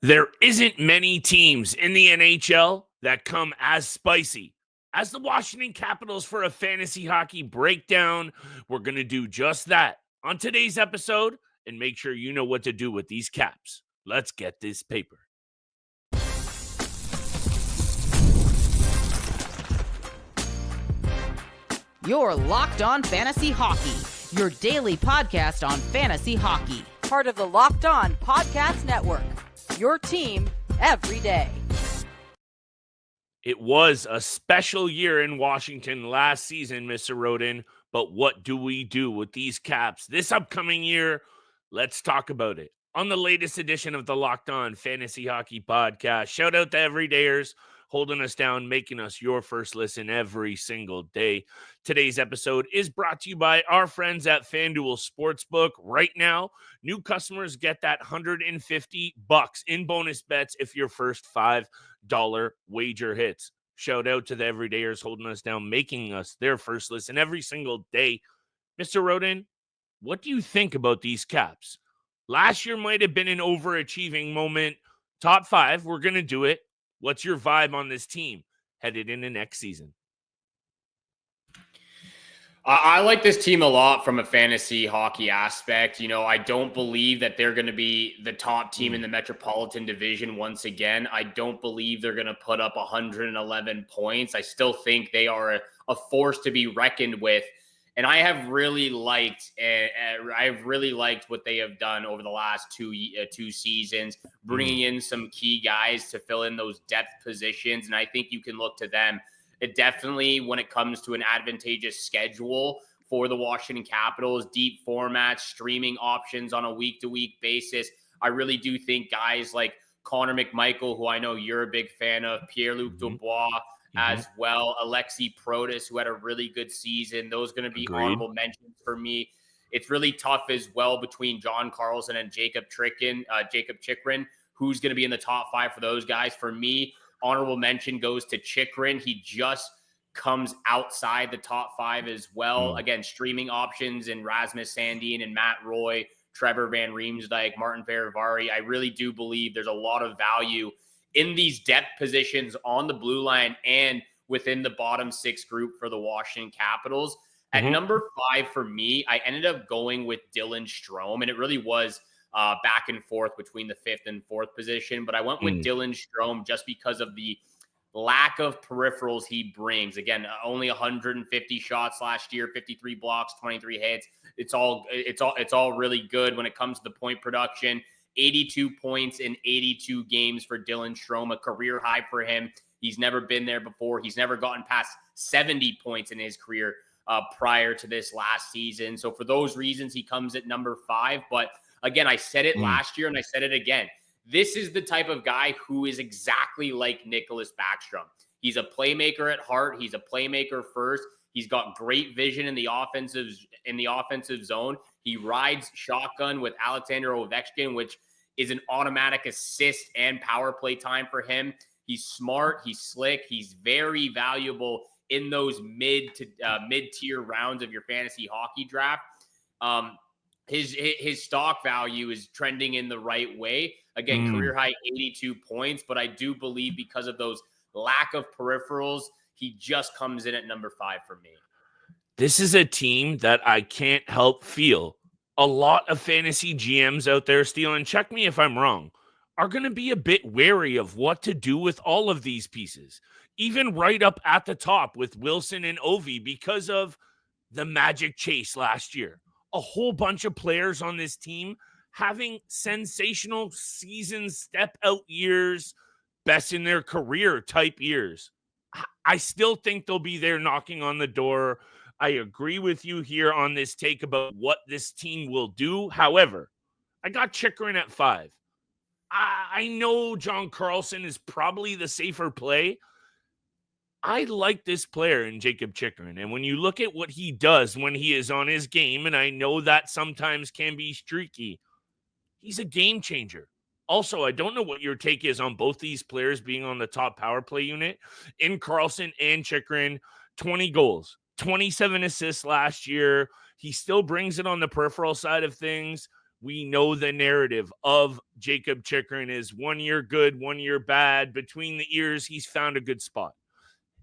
There isn't many teams in the NHL that come as spicy as the Washington Capitals for a fantasy hockey breakdown. We're going to do just that on today's episode and make sure you know what to do with these caps. Let's get this paper. You're Locked On Fantasy Hockey, your daily podcast on fantasy hockey. Part of the Locked On Podcast Network, your team every day. It was a special year in Washington last season, Mr. Roden, but what do we do with these caps this upcoming year? Let's talk about it on the latest edition of the Locked On Fantasy Hockey Podcast. Shout out to everydayers holding us down, making us your first listen every single day. Today's episode is brought to you by our friends at FanDuel Sportsbook. Right now, new customers get that $150 in bonus bets if your first $5 wager hits. Shout out to the everydayers holding us down, making us their first listen every single day. Mr. Roden, what do you think about these caps? Last year might have been an overachieving moment. Top five, we're going to do it. What's your vibe on this team headed into next season? I like this team a lot from a fantasy hockey aspect. You know, I don't believe that they're going to be the top team in the Metropolitan Division once again. I don't believe they're going to put up 111 points. I still think they are a force to be reckoned with. And I have really liked what they have done over the last two seasons, bringing in some key guys to fill in those depth positions. And I think you can look to them. It definitely, when it comes to an advantageous schedule for the Washington Capitals, deep formats, streaming options on a week-to-week basis, I really do think guys like Connor McMichael, who I know you're a big fan of, Pierre-Luc Dubois, as well, Alexi Protas, who had a really good season. Those are going to be honorable mentions for me. It's really tough as well between John Carlson and Jacob Chychrun, who's going to be in the top five for those guys. For me, honorable mention goes to Chychrun. He just comes outside the top five as well. Again, streaming options in Rasmus Sandin and Matt Roy, Trevor Van Riemsdyk, Martin Fehervary. I really do believe there's a lot of value in these depth positions on the blue line and within the bottom six group for the Washington Capitals. At number 5 for me, I ended up going with Dylan Strome, and it really was back and forth between the 5th and 4th position. But I went with Dylan Strome just because of the lack of peripherals he brings. Again, only 150 shots last year, 53 blocks, 23 hits. It's all really good when it comes to the point production. 82 points in 82 games for Dylan Strome, a career high for him. He's never been there before. He's never gotten past 70 points in his career prior to this last season. So for those reasons, he comes at number 5. But again, I said it last year and I said it again. This is the type of guy who is exactly like Nicholas Backstrom. He's a playmaker at heart. He's a playmaker first. He's got great vision in the offensive zone. He rides shotgun with Alexander Ovechkin, which is an automatic assist and power play time for him. He's smart. He's slick. He's very valuable in those mid-tier rounds of your fantasy hockey draft. His stock value is trending in the right way. Again, career high 82 points, but I do believe because of those lack of peripherals, he just comes in at number 5 for me. This is a team that I can't help feel a lot of fantasy GMs out there, Steele, and check me if I'm wrong, are going to be a bit wary of what to do with all of these pieces, even right up at the top with Wilson and Ovi because of the magic chase last year. A whole bunch of players on this team having sensational season step-out years, best in their career type years. I still think they'll be there knocking on the door. I agree with you here on this take about what this team will do. However, I got Chychrun at 5. I know John Carlson is probably the safer play. I like this player in Jacob Chychrun. And when you look at what he does when he is on his game, and I know that sometimes can be streaky, he's a game changer. Also, I don't know what your take is on both these players being on the top power play unit. In Carlson and Chychrun, 20 goals, 27 assists last year. He still brings it on the peripheral side of things. We know the narrative of Jacob Chychrun is 1 year good, 1 year bad. Between the ears, he's found a good spot.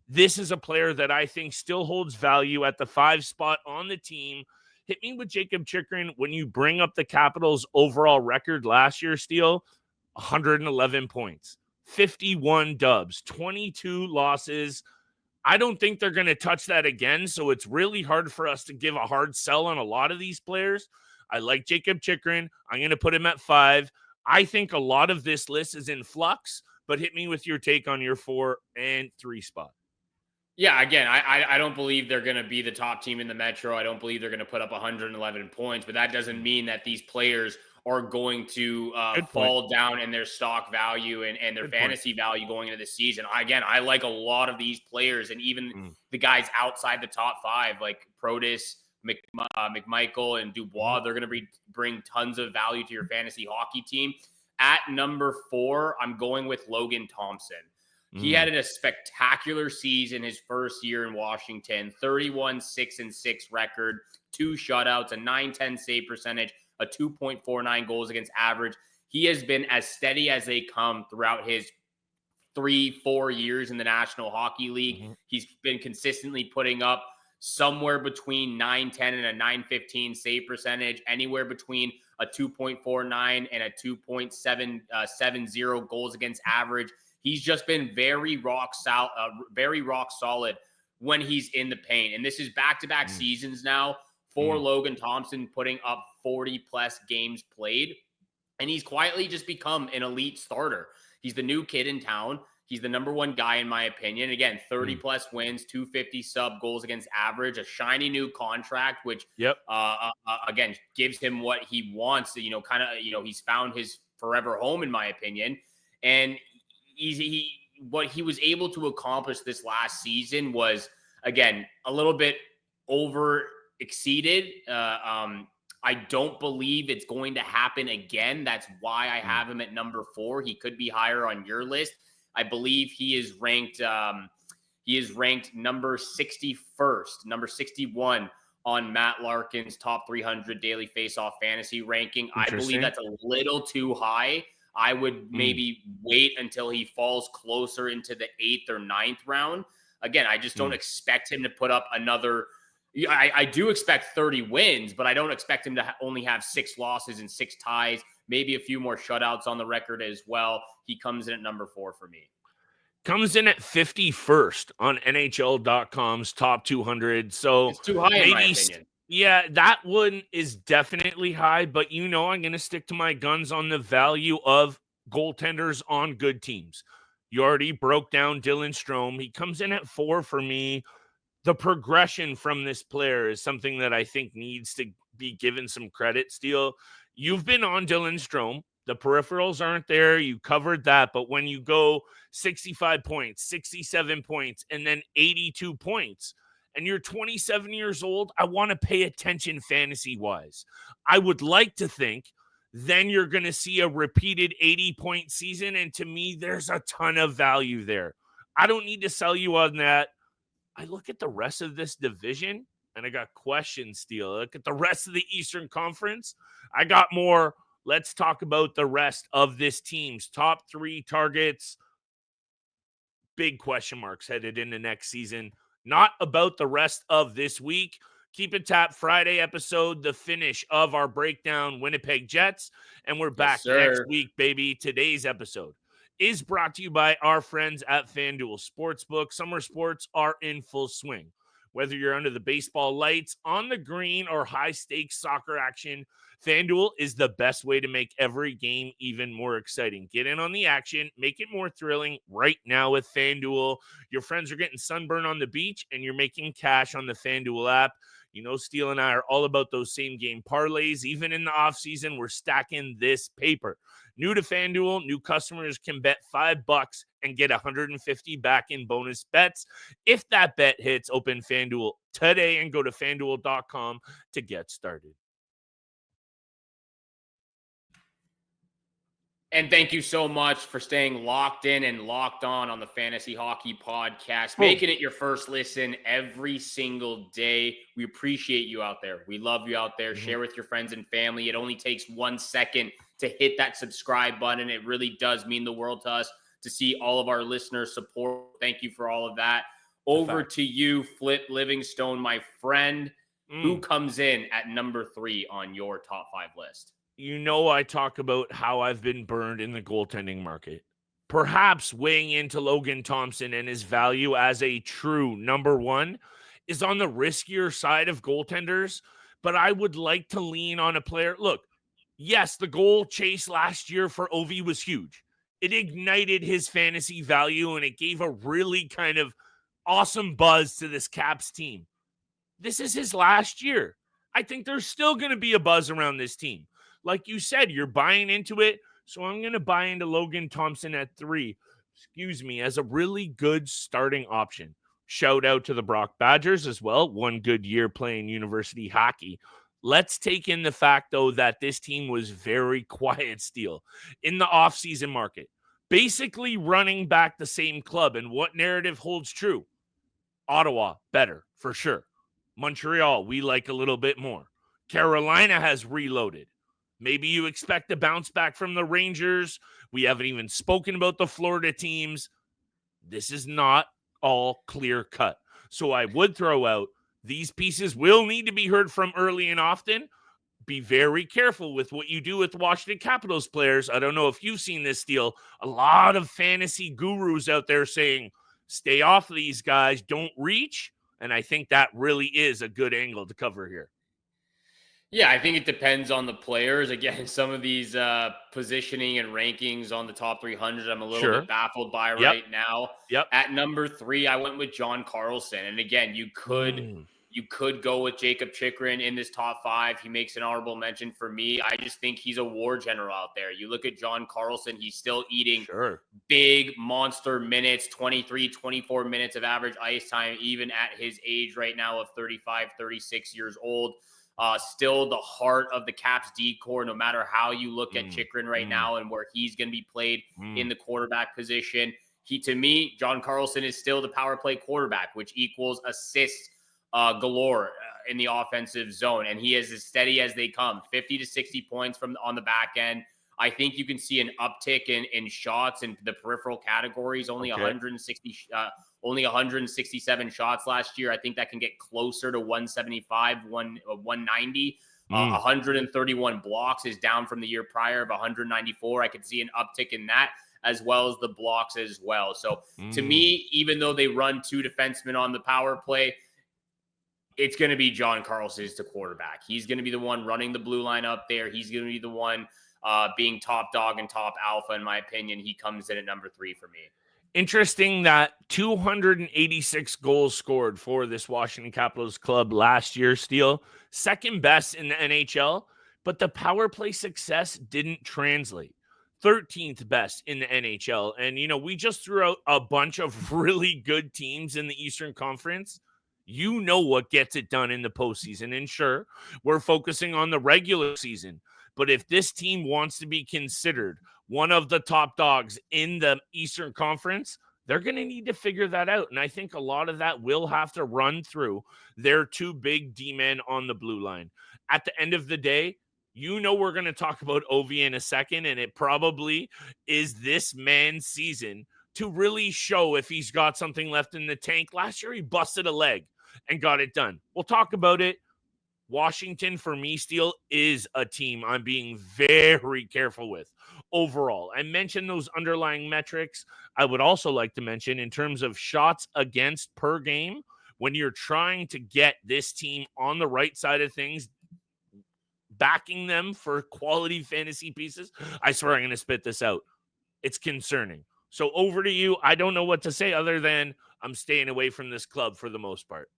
This is a player that I think still holds value at the 5 spot on the team. Hit me with Jacob Chychrun when you bring up the Capitals' overall record last year, Steele, 111 points, 51 dubs, 22 losses. I don't think they're going to touch that again, so it's really hard for us to give a hard sell on a lot of these players. I like Jacob Chychrun. I'm going to put him at 5. I think a lot of this list is in flux, but hit me with your take on your 4 and 3 spot. Yeah, again, I don't believe they're going to be the top team in the Metro. I don't believe they're going to put up 111 points, but that doesn't mean that these players are going to fall down in their stock value and their fantasy value going into the season. Again, I like a lot of these players, and even the guys outside the top 5, like Protis, McMichael, and Dubois. They're going to bring tons of value to your fantasy hockey team. At number 4, I'm going with Logan Thompson. He had a spectacular season his first year in Washington, 31-6-6 record, 2 shutouts, a .910 save percentage, a 2.49 goals against average. He has been as steady as they come throughout his 3-4 years in the National Hockey League. He's been consistently putting up somewhere between .910 and a .915 save percentage, anywhere between a 2.49 and a 2.770 goals against average. He's just been very rock solid when he's in the paint. And this is back-to-back seasons now for Logan Thompson, putting up 40-plus games played. And he's quietly just become an elite starter. He's the new kid in town. He's the number 1 guy, in my opinion. Again, 30-plus wins, 250 sub goals against average, a shiny new contract, which, again, gives him what he wants. He's found his forever home, in my opinion. And what he was able to accomplish this last season was, again, a little bit exceeded. I don't believe it's going to happen again. That's why I have him at number 4. He could be higher on your list. I believe he is ranked number 61st, number 61 on Matt Larkin's top 300 daily faceoff fantasy ranking. I believe that's a little too high. I would maybe wait until he falls closer into the 8th or 9th round. Again, I just don't expect him to put up another. I do expect 30 wins, but I don't expect him to only have 6 losses and 6 ties, maybe a few more shutouts on the record as well. He comes in at number 4 for me. Comes in at 51st on NHL.com's top 200. So it's too high in my opinion. Yeah, that one is definitely high, but I'm going to stick to my guns on the value of goaltenders on good teams. You already broke down Dylan Strome. He comes in at 4 for me. The progression from this player is something that I think needs to be given some credit, Steele. You've been on Dylan Strome. The peripherals aren't there. You covered that. But when you go 65 points, 67 points, and then 82 points, and you're 27 years old, I want to pay attention fantasy-wise. I would like to think then you're going to see a repeated 80-point season, and to me, there's a ton of value there. I don't need to sell you on that. I look at the rest of this division, and I got questions, Steele. Look at the rest of the Eastern Conference. I got more. Let's talk about the rest of this team's top 3 targets. Big question marks headed into next season. Not about the rest of this week. Keep it tapped. Friday episode, the finish of our breakdown, Winnipeg Jets. And we're back next week, baby. Today's episode is brought to you by our friends at FanDuel Sportsbook. Summer sports are in full swing. Whether you're under the baseball lights, on the green, or high-stakes soccer action, FanDuel is the best way to make every game even more exciting. Get in on the action. Make it more thrilling right now with FanDuel. Your friends are getting sunburn on the beach, and you're making cash on the FanDuel app. Steele and I are all about those same-game parlays. Even in the offseason, we're stacking this paper. New to FanDuel, new customers can bet $5 and get $150 back in bonus bets. If that bet hits, open FanDuel today and go to FanDuel.com to get started. And thank you so much for staying locked in and locked on the Fantasy Hockey Podcast, Boom. making it your first listen every single day. We appreciate you out there. We love you out there. Share with your friends and family. It only takes 1 second to hit that subscribe button. It really does mean the world to us to see all of our listeners support. Thank you for all of that. Over to you, Flip Livingstone, my friend. Who comes in at number 3 on your top 5 list? You know, I talk about how I've been burned in the goaltending market. Perhaps weighing into Logan Thompson and his value as a true number 1 is on the riskier side of goaltenders, but I would like to lean on a player. Look, yes, the goal chase last year for Ovi was huge. It ignited his fantasy value and it gave a really kind of awesome buzz to this Caps team. This is his last year. I think there's still going to be a buzz around this team. Like you said, you're buying into it. So I'm going to buy into Logan Thompson at 3, as a really good starting option. Shout out to the Brock Badgers as well. 1 good year playing university hockey. Let's take in the fact, though, that this team was very quiet still in the offseason market. Basically running back the same club. And what narrative holds true? Ottawa, better, for sure. Montreal, we like a little bit more. Carolina has reloaded. Maybe you expect a bounce back from the Rangers. We haven't even spoken about the Florida teams. This is not all clear cut. So I would throw out these pieces will need to be heard from early and often. Be very careful with what you do with Washington Capitals players. I don't know if you've seen this deal. A lot of fantasy gurus out there saying, stay off these guys, don't reach. And I think that really is a good angle to cover here. Yeah, I think it depends on the players. Again, some of these positioning and rankings on the top 300, I'm a little bit baffled by right now. At number 3, I went with John Carlson. And again, you could go with Jacob Chychrun in this top 5. He makes an honorable mention for me. I just think he's a war general out there. You look at John Carlson, he's still eating big monster minutes, 23, 24 minutes of average ice time, even at his age right now of 35, 36 years old. Still the heart of the Caps D-core, no matter how you look at Chychrun right now and where he's going to be played in the quarterback position. To me, John Carlson is still the power play quarterback, which equals assists galore in the offensive zone. And he is as steady as they come, 50 to 60 points on the back end. I think you can see an uptick in shots in the peripheral categories, only 167 shots last year. I think that can get closer to 175, 190. 131 blocks is down from the year prior of 194. I could see an uptick in that as well as the blocks as well. So to me, even though they run 2 defensemen on the power play, it's going to be John Carlson as the quarterback. He's going to be the one running the blue line up there. He's going to be the one being top dog and top alpha, in my opinion. He comes in at number 3 for me. Interesting that 286 goals scored for this Washington Capitals club last year, Steele. Second best in the NHL, but the power play success didn't translate. 13th best in the NHL. And, we just threw out a bunch of really good teams in the Eastern Conference. You know what gets it done in the postseason. And sure, we're focusing on the regular season. But if this team wants to be considered one of the top dogs in the Eastern Conference, they're going to need to figure that out. And I think a lot of that will have to run through their 2 big D-men on the blue line. At the end of the day, we're going to talk about Ovi in a second, and it probably is this man's season to really show if he's got something left in the tank. Last year, he busted a leg and got it done. We'll talk about it. Washington, for me, Steele, is a team I'm being very careful with overall. I mentioned those underlying metrics. I would also like to mention in terms of shots against per game, when you're trying to get this team on the right side of things, backing them for quality fantasy pieces, I swear I'm going to spit this out. It's concerning. So over to you. I don't know what to say other than I'm staying away from this club for the most part.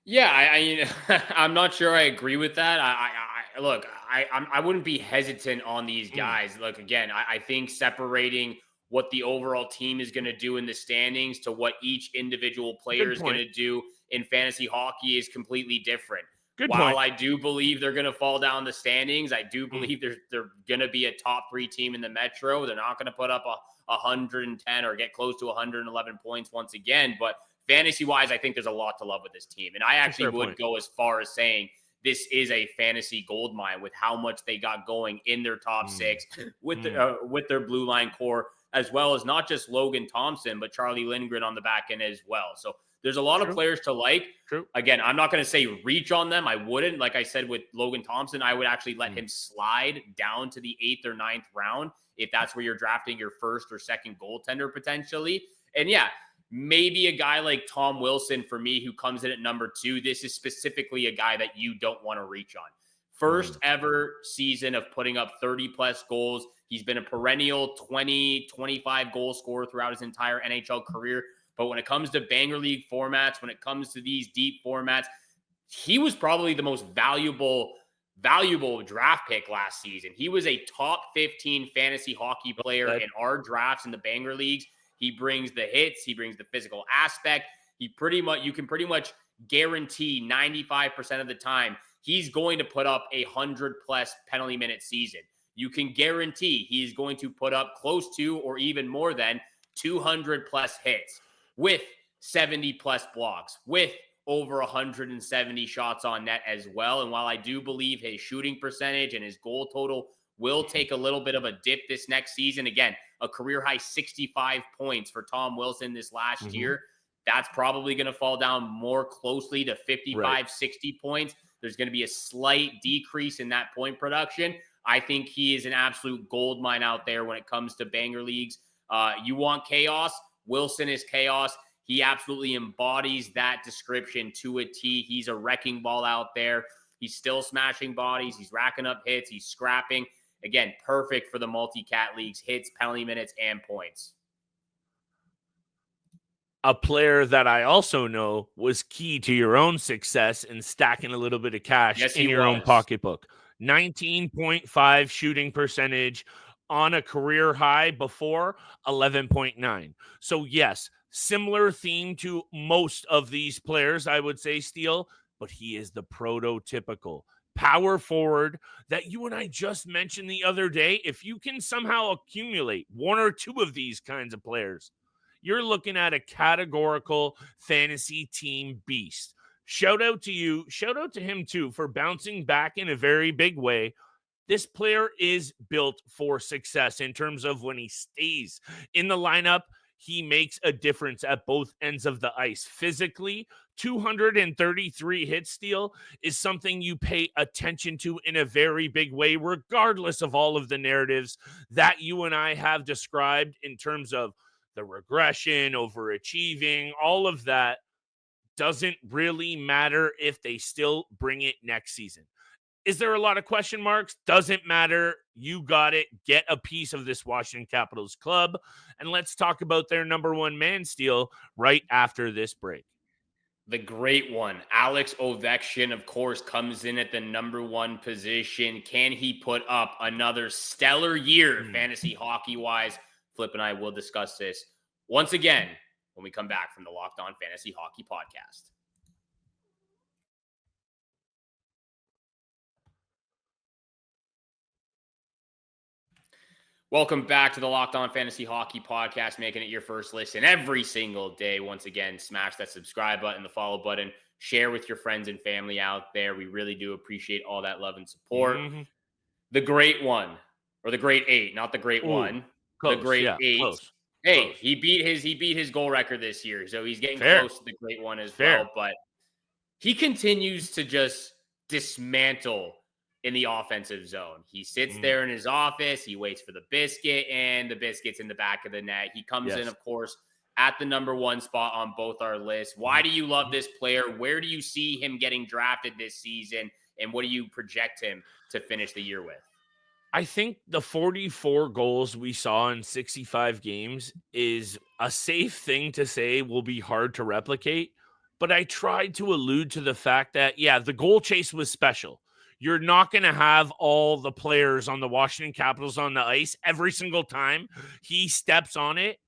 Yeah, I'm not sure I agree with that. I wouldn't be hesitant on these guys. Look, again, I think separating what the overall team is going to do in the standings to what each individual player is going to do in fantasy hockey is completely different. Good While point. I do believe they're going to fall down the standings, I do believe they're going to be a top 3 team in the Metro. They're not going to put up a 110 or get close to 111 points once again. But fantasy-wise, I think there's a lot to love with this team. And I actually would go as far as saying this is a fantasy gold mine with how much they got going in their top 6 with their blue line core, as well as not just Logan Thompson, but Charlie Lindgren on the back end as well. So there's a lot of players to like. Again, I'm not going to say reach on them. I wouldn't. Like I said with Logan Thompson, I would actually let him slide down to the 8th or 9th round if that's where you're drafting your first or second goaltender potentially. And yeah, maybe a guy like Tom Wilson for me who comes in at number 2. This is specifically a guy that you don't want to reach on. First ever season of putting up 30-plus goals. He's been a perennial 20, 25 goal scorer throughout his entire NHL career. But when it comes to banger league formats, when it comes to these deep formats, he was probably the most valuable draft pick last season. He was a top 15 fantasy hockey player in our drafts in the banger leagues. He brings the hits. He brings the physical aspect. You can pretty much guarantee 95% of the time he's going to put up 100-plus penalty minute season. You can guarantee he's going to put up close to or even more than 200-plus hits with 70-plus blocks, with over 170 shots on net as well. And while I do believe his shooting percentage and his goal total will take a little bit of a dip this next season, again, a career-high 65 points for Tom Wilson this last year, that's probably going to fall down more closely to 55, 60 points. There's going to be a slight decrease in that point production. I think he is an absolute gold mine out there when it comes to banger leagues. You want chaos? Wilson is chaos. He absolutely embodies that description to a T. He's a wrecking ball out there. He's still smashing bodies. He's racking up hits. He's scrapping. Again, perfect for the multi-cat leagues, hits, penalty minutes, and points. A player that I also know was key to your own success in stacking a little bit of cash in your own pocketbook. 19.5 shooting percentage on a career high before 11.9. So yes, similar theme to most of these players, I would say, Steele, but he is the prototypical power forward that you and I just mentioned the other day. If you can somehow accumulate 1 or 2 of these kinds of players, you're looking at a categorical fantasy team beast. Shout out to you. Shout out to him too for bouncing back in a very big way. This player is built for success in terms of when he stays in the lineup, he makes a difference at both ends of the ice. Physically, 233 hit steal is something you pay attention to in a very big way, regardless of all of the narratives that you and I have described in terms of the regression, overachieving, all of that doesn't really matter if they still bring it next season. Is there a lot of question marks? Doesn't matter. You got it. Get a piece of this Washington Capitals club. And let's talk about their number 1 man steal right after this break. The great one, Alex Ovechkin, of course, comes in at the number 1 position. Can he put up another stellar year fantasy hockey-wise? Flip and I will discuss this once again when we come back from the Locked On Fantasy Hockey Podcast. Welcome back to the Locked On Fantasy Hockey Podcast, making it your first listen every single day. Once again, smash that subscribe button, the follow button, share with your friends and family out there. We really do appreciate all that love and support. The great one, or the great 8, not the great one. Close, the great 8. Close. Hey, Close. he beat his goal record this year, so he's getting close to the great one as well. But he continues to just dismantle in the offensive zone. He sits there in his office. He waits for the biscuit, and the biscuit's in the back of the net. He comes in, of course, at the number 1 spot on both our lists. Why do you love this player? Where do you see him getting drafted this season? And what do you project him to finish the year with? I think the 44 goals we saw in 65 games is a safe thing to say will be hard to replicate. But I tried to allude to the fact that, the goal chase was special. You're not going to have all the players on the Washington Capitals on the ice every single time he steps on it,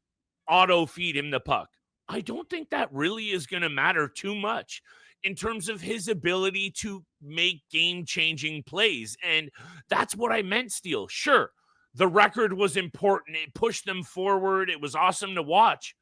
auto feed him the puck. I don't think that really is going to matter too much. in terms of his ability to make game-changing plays. And that's what I meant, Steele. Sure, the record was important. It pushed them forward. It was awesome to watch.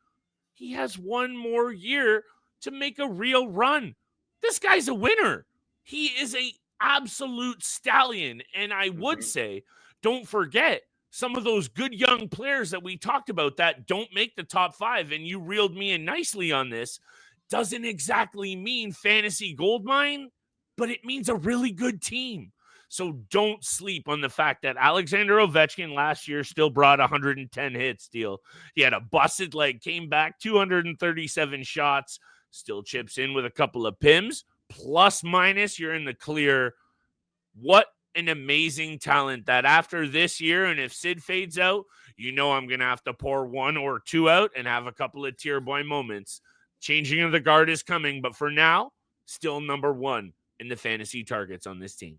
He has one more year to make a real run. This guy's a winner. He is a absolute stallion. And I would say, don't forget some of those good young players that we talked about that don't make the top 5, and you reeled me in nicely on this, doesn't exactly mean fantasy goldmine, but it means a really good team. So don't sleep on the fact that Alexander Ovechkin last year still brought 110 hits, Steele. He had a busted leg, came back 237 shots, still chips in with a couple of PIMs. Plus minus, you're in the clear. What an amazing talent that after this year, and if Sid fades out, you know I'm going to have to pour 1 or 2 out and have a couple of tier boy moments. Changing of the guard is coming, but for now, still number 1 in the fantasy targets on this team.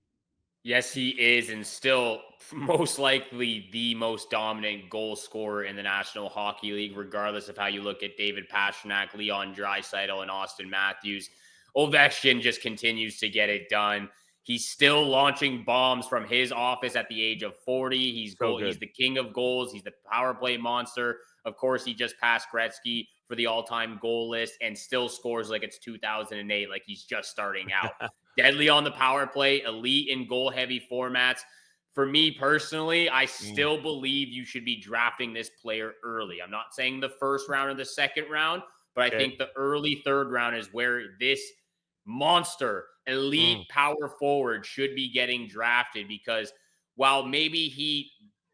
Yes, he is, and still most likely the most dominant goal scorer in the National Hockey League, regardless of how you look at David Pastrnak, Leon Draisaitl, and Austin Matthews. Ovechkin just continues to get it done. He's still launching bombs from his office at the age of 40. He's the king of goals. He's the power play monster. Of course, he just passed Gretzky for the all-time goal list and still scores like it's 2008, like he's just starting out. Deadly on the power play, elite in goal-heavy formats. For me personally, I still believe you should be drafting this player early. I'm not saying the first round or the second round, but I think the early third round is where this monster, elite power forward should be getting drafted, because while maybe he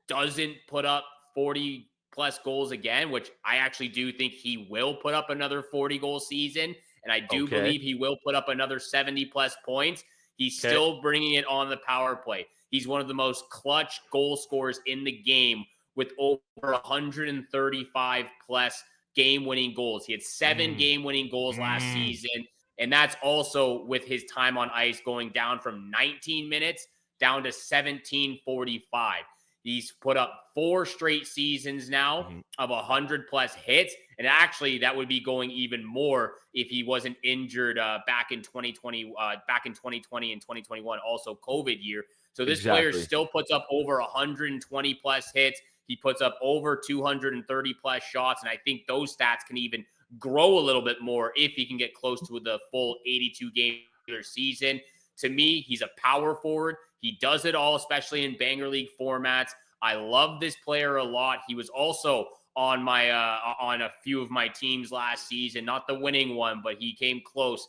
doesn't put up 40 plus goals again, which I actually do think he will put up another 40 goal season, and I do believe he will put up another 70 plus points, he's still bringing it on the power play. He's one of the most clutch goal scorers in the game with over 135 plus game-winning goals. He had 7 game-winning goals last season, and that's also with his time on ice going down from 19 minutes down to 17:45. He's put up 4 straight seasons now of 100 plus hits. And actually, that would be going even more if he wasn't injured back in 2020 and 2021, also COVID year. So this player still puts up over 120 plus hits. He puts up over 230 plus shots. And I think those stats can even grow a little bit more if he can get close to the full 82 game season. To me, he's a power forward. He does it all, especially in Banger League formats. I love this player a lot. He was also on my on a few of my teams last season, not the winning one, but he came close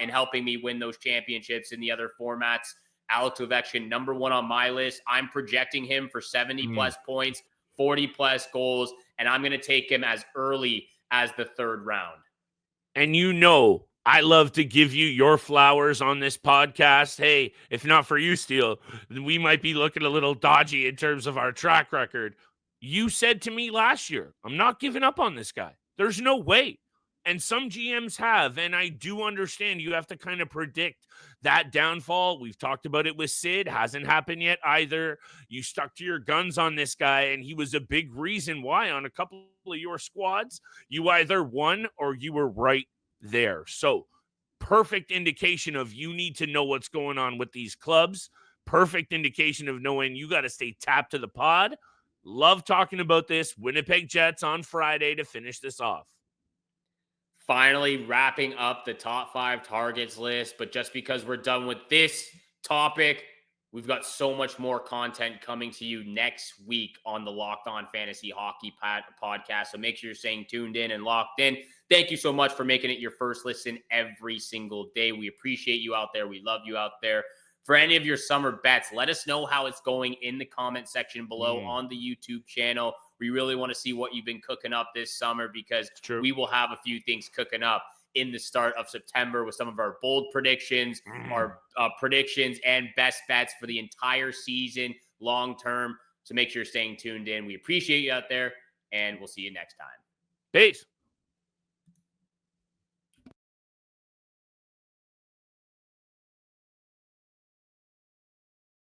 in helping me win those championships in the other formats. Alex Ovechkin, number 1 on my list. I'm projecting him for 70 plus points, 40 plus goals, and I'm going to take him as early as the 3rd round. And you know, I love to give you your flowers on this podcast. Hey, if not for you, Steele, then we might be looking a little dodgy in terms of our track record. You said to me last year, I'm not giving up on this guy. There's no way. And some GMs have, and I do understand you have to kind of predict that downfall. We've talked about it with Sid. Hasn't happened yet either. You stuck to your guns on this guy, and he was a big reason why on a couple of your squads, you either won or you were right there. So perfect indication of you need to know what's going on with these clubs. Perfect indication of knowing you got to stay tapped to the pod. Love talking about this. Winnipeg Jets on Friday to finish this off. Finally wrapping up the top 5 targets list. But just because we're done with this topic, we've got so much more content coming to you next week on the Locked On Fantasy Hockey podcast. So make sure you're staying tuned in and locked in. Thank you so much for making it your first listen every single day. We appreciate you out there. We love you out there. For any of your summer bets, let us know how it's going in the comment section below on the YouTube channel. We really want to see what you've been cooking up this summer, because we will have a few things cooking up in the start of September with some of our bold predictions, our predictions and best bets for the entire season long term. So make sure you're staying tuned in. We appreciate you out there, and we'll see you next time. Peace.